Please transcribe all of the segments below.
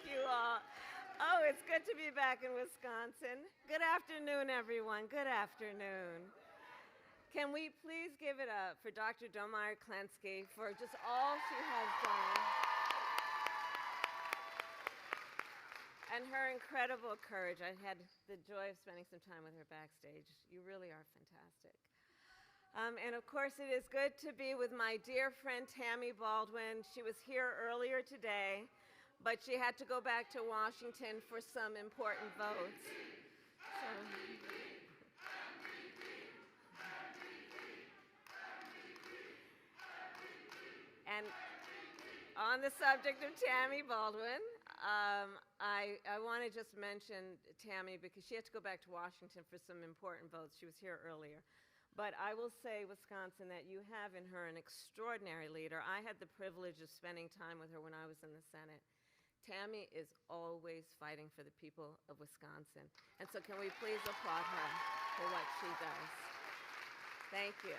you all. Oh, it's good to be back in Wisconsin. Good afternoon, everyone. Good afternoon. Can we please give it up for Dr. Domeyer-Klensky for just all she has done and her incredible courage. I had the joy of spending some time with her backstage. You really are fantastic. And of course, it is good to be with my dear friend Tammy Baldwin. She was here earlier today, but she had to go back to Washington for some important votes. And on the subject of Tammy Baldwin, I want to just mention Tammy because she had to go back to Washington for some important votes. She was here earlier. But I will say, Wisconsin, that you have in her an extraordinary leader. I had the privilege of spending time with her when I was in the Senate. Tammy is always fighting for the people of Wisconsin. And so can we please applaud her for what she does? Thank you.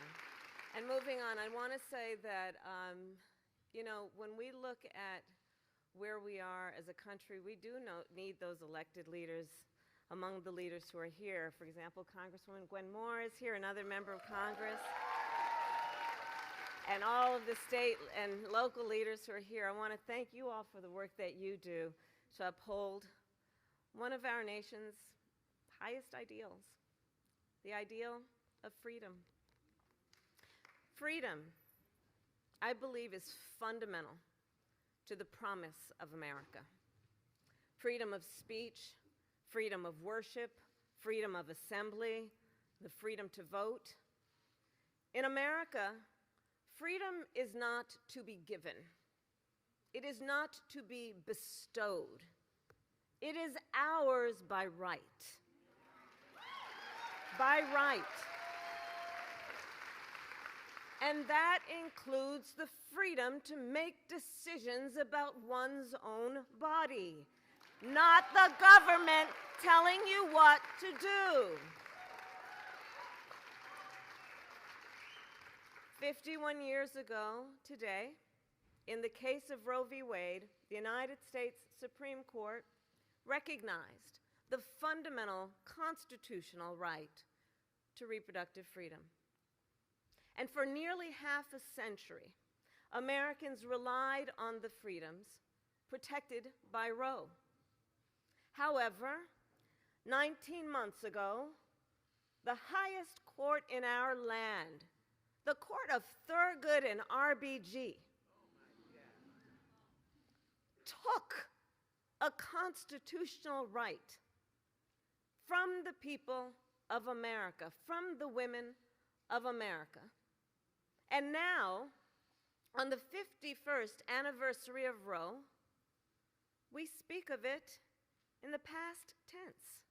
And moving on, I want to say that, you know, when we look at where we are as a country, we do need those elected leaders among the leaders who are here. For example, Congresswoman Gwen Moore is here, another member of Congress, and all of the state and local leaders who are here. I want to thank you all for the work that you do to uphold one of our nation's highest ideals, the ideal of freedom. Freedom, I believe, is fundamental to the promise of America. Freedom of speech, freedom of worship, freedom of assembly, the freedom to vote. In America, freedom is not to be given. It is not to be bestowed. It is ours by right. By right. And that includes the freedom to make decisions about one's own body, not the government telling you what to do. 51 years ago today, in the case of Roe v. Wade, the United States Supreme Court recognized the fundamental constitutional right to reproductive freedom. And for nearly half a century, Americans relied on the freedoms protected by Roe. However, 19 months ago, the highest court in our land, the Court of Thurgood and RBG, took a constitutional right from the people of America, from the women of America. And now, on the 51st anniversary of Roe, we speak of it in the past tense.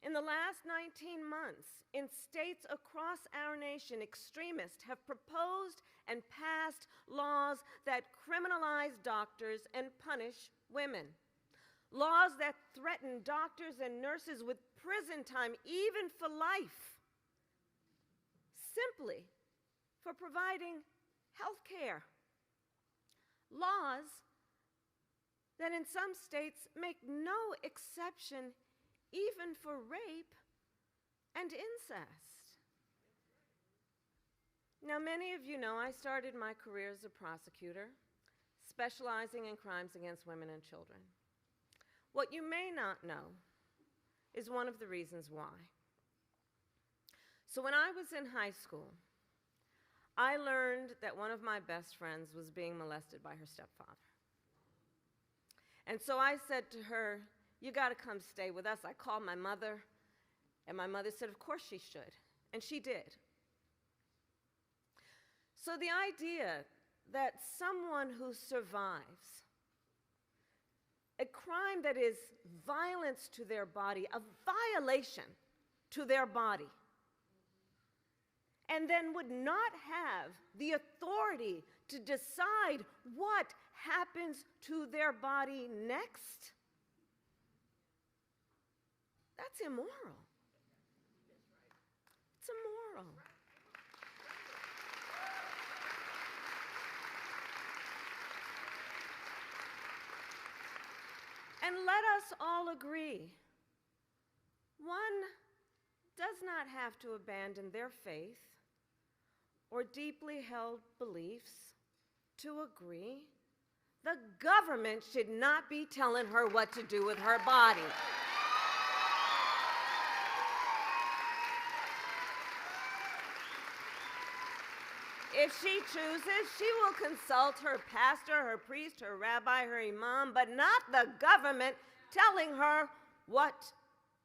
In the last 19 months, in states across our nation, extremists have proposed and passed laws that criminalize doctors and punish women. Laws that threaten doctors and nurses with prison time, even for life, simply for providing health care. Laws that in some states make no exception even for rape and incest. Now, many of you know I started my career as a prosecutor, specializing in crimes against women and children. What you may not know is one of the reasons why. So when I was in high school, I learned that one of my best friends was being molested by her stepfather. And so I said to her, "You got to come stay with us." I called my mother, and my mother said, "Of course she should." And she did. So the idea that someone who survives a crime that is violence to their body, a violation to their body, and then would not have the authority to decide what happens to their body next, that's immoral. It's immoral. And let us all agree, one does not have to abandon their faith or deeply held beliefs to agree the government should not be telling her what to do with her body. If she chooses, she will consult her pastor, her priest, her rabbi, her imam, but not the government telling her what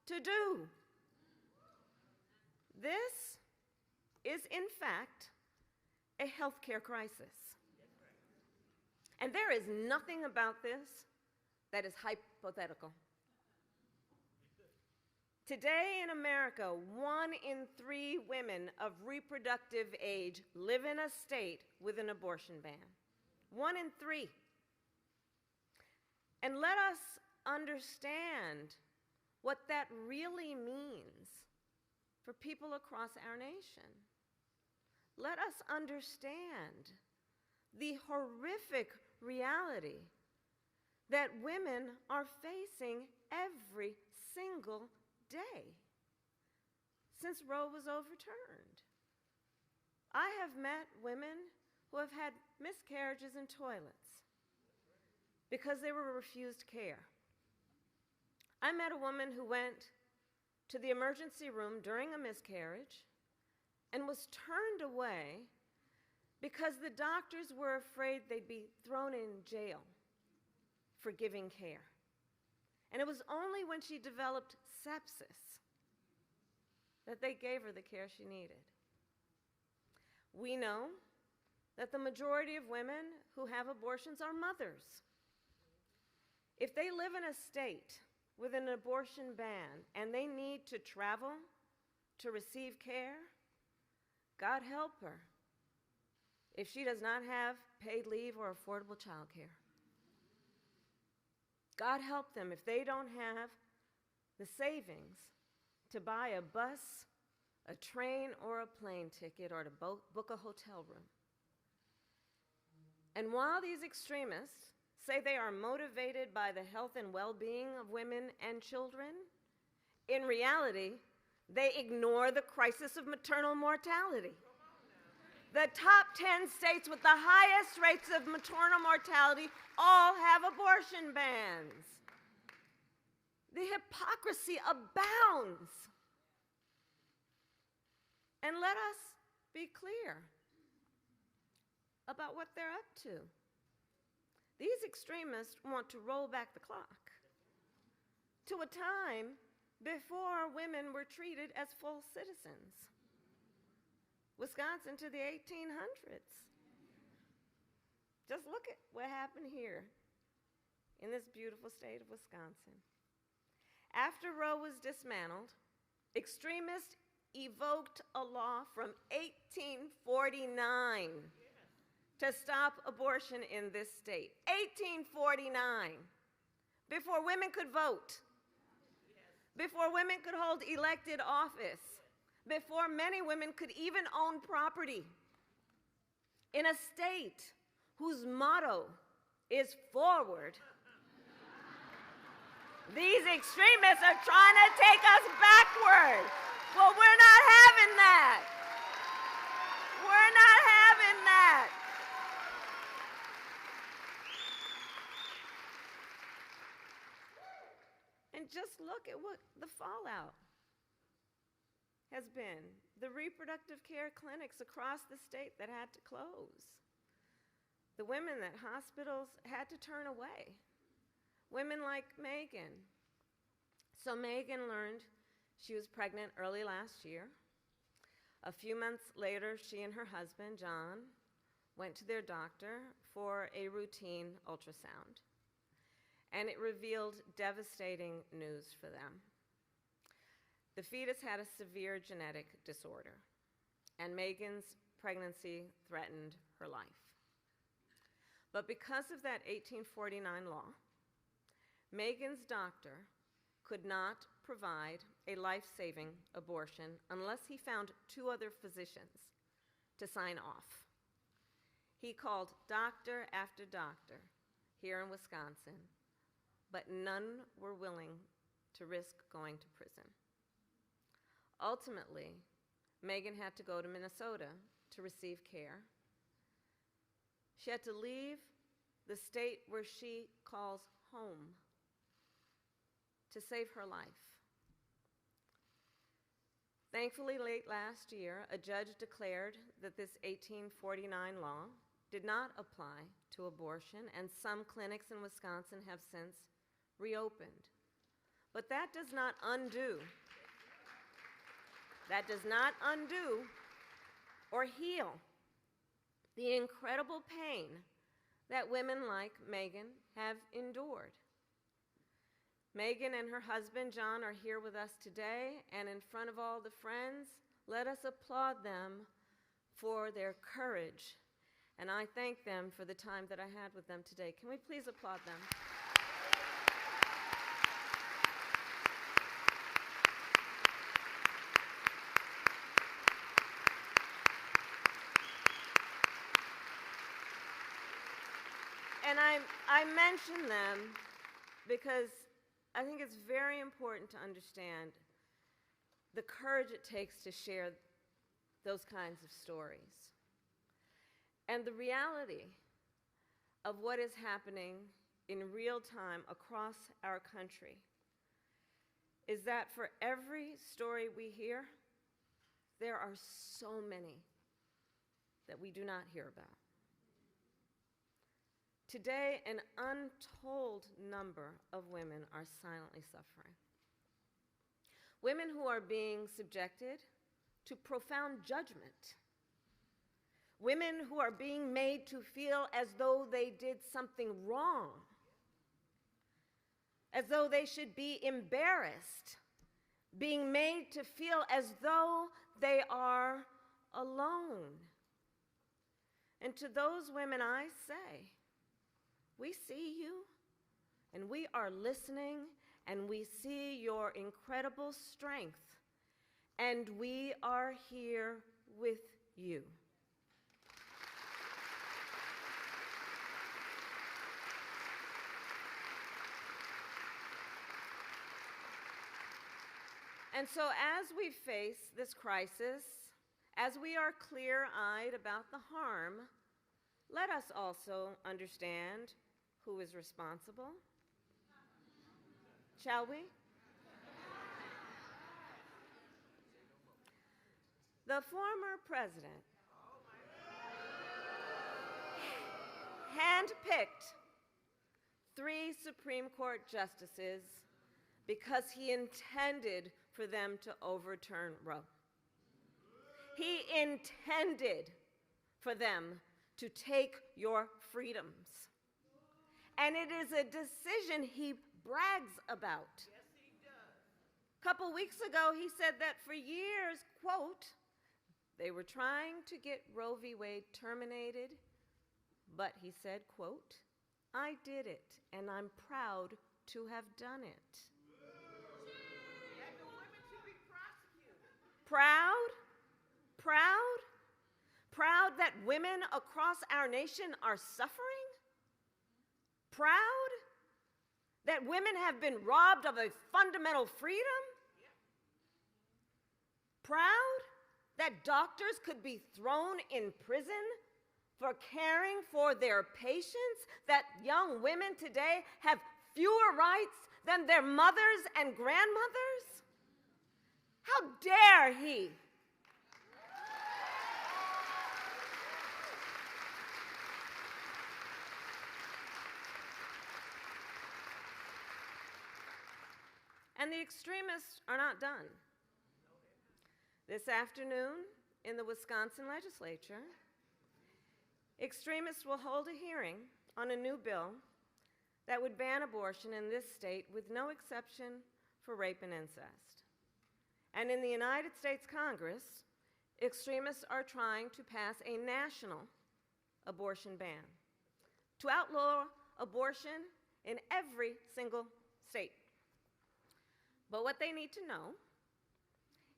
to do. This is, in fact, a healthcare crisis. And there is nothing about this that is hypothetical. Today in America, 1 in 3 women of reproductive age live in a state with an abortion ban. 1 in 3. And let us understand what that really means for people across our nation. Let us understand the horrific reality that women are facing every single day since Roe was overturned. I have met women who have had miscarriages in toilets because they were refused care. I met a woman who went to the emergency room during a miscarriage and was turned away because the doctors were afraid they'd be thrown in jail for giving care. And it was only when she developed sepsis that they gave her the care she needed. We know that the majority of women who have abortions are mothers. If they live in a state with an abortion ban and they need to travel to receive care, God help her if she does not have paid leave or affordable child care. God help them if they don't have the savings to buy a bus, a train, or a plane ticket, or to book a hotel room. And while these extremists say they are motivated by the health and well-being of women and children, in reality, they ignore the crisis of maternal mortality. The top 10 states with the highest rates of maternal mortality all have abortion bans. The hypocrisy abounds. And let us be clear about what they're up to. These extremists want to roll back the clock to a time before women were treated as full citizens. Wisconsin to the 1800s. Just look at what happened here in this beautiful state of Wisconsin. After Roe was dismantled, extremists evoked a law from 1849 to stop abortion in this state. 1849, before women could vote, before women could hold elected office, before many women could even own property, in a state whose motto is forward. These extremists are trying to take us backward. Well, we're not having that. We're not having that. And just look at what the fallout has been. The reproductive care clinics across the state that had to close. The women that hospitals had to turn away. Women like Megan. So Megan learned she was pregnant early last year. A few months later, she and her husband, John, went to their doctor for a routine ultrasound. And it revealed devastating news for them. The fetus had a severe genetic disorder, and Megan's pregnancy threatened her life. But because of that 1849 law, Megan's doctor could not provide a life-saving abortion unless he found 2 other physicians to sign off. He called doctor after doctor here in Wisconsin, but none were willing to risk going to prison. Ultimately, Megan had to go to Minnesota to receive care. She had to leave the state where she calls home to save her life. Thankfully, late last year, a judge declared that this 1849 law did not apply to abortion, and some clinics in Wisconsin have since reopened. But that does not undo or heal the incredible pain that women like Megan have endured. Megan and her husband, John, are here with us today, and in front of all the friends, let us applaud them for their courage. And I thank them for the time that I had with them today. Can we please applaud them? And I mention them because I think it's very important to understand the courage it takes to share those kinds of stories. And the reality of what is happening in real time across our country is that for every story we hear, there are so many that we do not hear about. Today, an untold number of women are silently suffering. Women who are being subjected to profound judgment. Women who are being made to feel as though they did something wrong, as though they should be embarrassed, being made to feel as though they are alone. And to those women I say, we see you, and we are listening, and we see your incredible strength, and we are here with you. And so as we face this crisis, as we are clear-eyed about the harm, let us also understand who is responsible. Shall we? The former president handpicked 3 Supreme Court justices because he intended for them to overturn Roe. He intended for them to take your freedoms. And it is a decision he brags about. Yes, he does. A couple weeks ago, he said that for years, quote, they were trying to get Roe v. Wade terminated, but he said, quote, I did it, and I'm proud to have done it. And the women should be prosecuted. Proud? Proud? Proud that women across our nation are suffering? Proud that women have been robbed of a fundamental freedom? Proud that doctors could be thrown in prison for caring for their patients? That young women today have fewer rights than their mothers and grandmothers? How dare he? And the extremists are not done. This afternoon, in the Wisconsin legislature, extremists will hold a hearing on a new bill that would ban abortion in this state with no exception for rape and incest. And in the United States Congress, extremists are trying to pass a national abortion ban to outlaw abortion in every single state. But what they need to know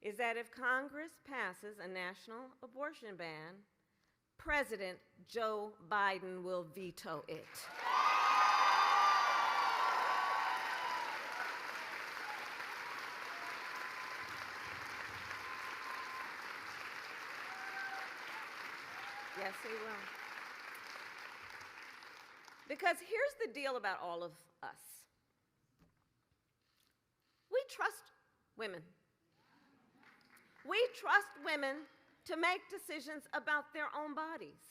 is that if Congress passes a national abortion ban, President Joe Biden will veto it. Yes, he will. Because here's the deal about all of us. We trust women. We trust women to make decisions about their own bodies.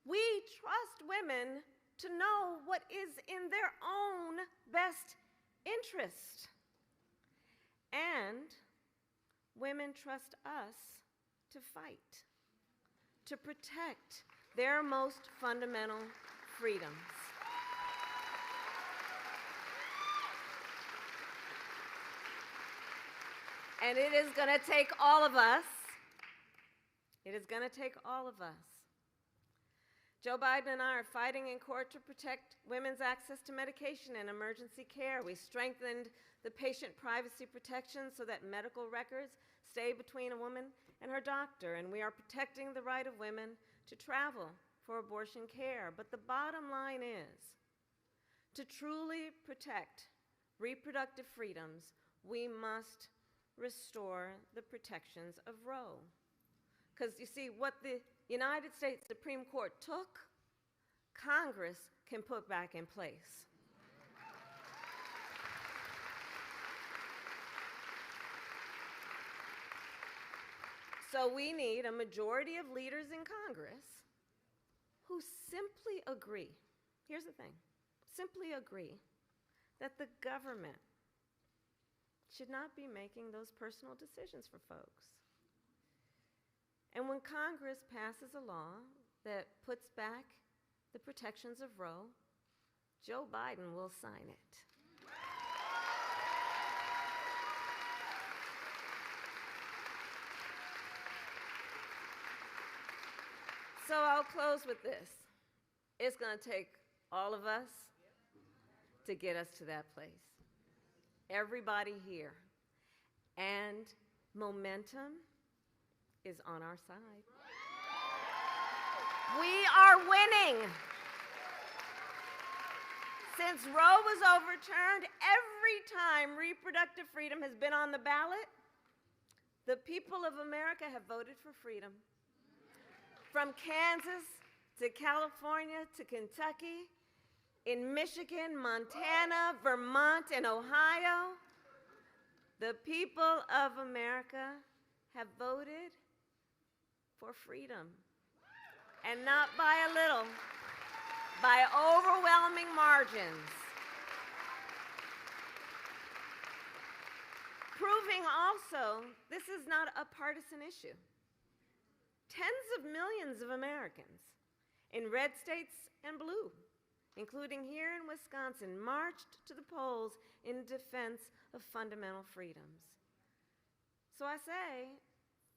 We trust women to know what is in their own best interest. And women trust us to fight, to protect their most fundamental freedoms. And it is going to take all of us. It is going to take all of us. Joe Biden and I are fighting in court to protect women's access to medication and emergency care. We strengthened the patient privacy protections so that medical records stay between a woman and her doctor, and we are protecting the right of women to travel for abortion care. But the bottom line is, to truly protect reproductive freedoms, we must restore the protections of Roe. Because you see, what the United States Supreme Court took, Congress can put back in place. So we need a majority of leaders in Congress who simply agree, here's the thing, simply agree that the government should not be making those personal decisions for folks. And when Congress passes a law that puts back the protections of Roe, Joe Biden will sign it. So I'll close with this. It's going to take all of us to get us to that place. Everybody here. And momentum is on our side. We are winning. Since Roe was overturned, every time reproductive freedom has been on the ballot, the people of America have voted for freedom. From Kansas to California to Kentucky, in Michigan, Montana, Vermont, and Ohio, the people of America have voted for freedom. And not by a little, by overwhelming margins. Proving also, this is not a partisan issue. Tens of millions of Americans in red states and blue, including here in Wisconsin, marched to the polls in defense of fundamental freedoms. So I say,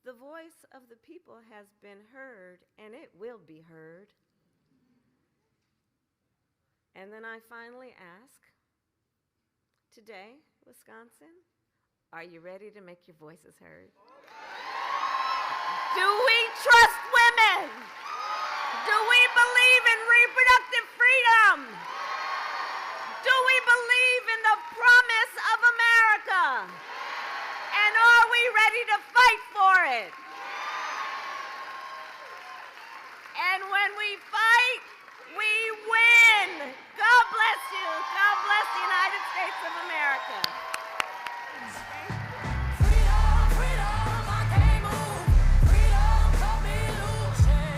the voice of the people has been heard, and it will be heard. And then I finally ask, today, Wisconsin, are you ready to make your voices heard? Do we trust women? Do we believe in reproductive freedom? Do we believe in the promise of America? And are we ready to fight for it? And when we fight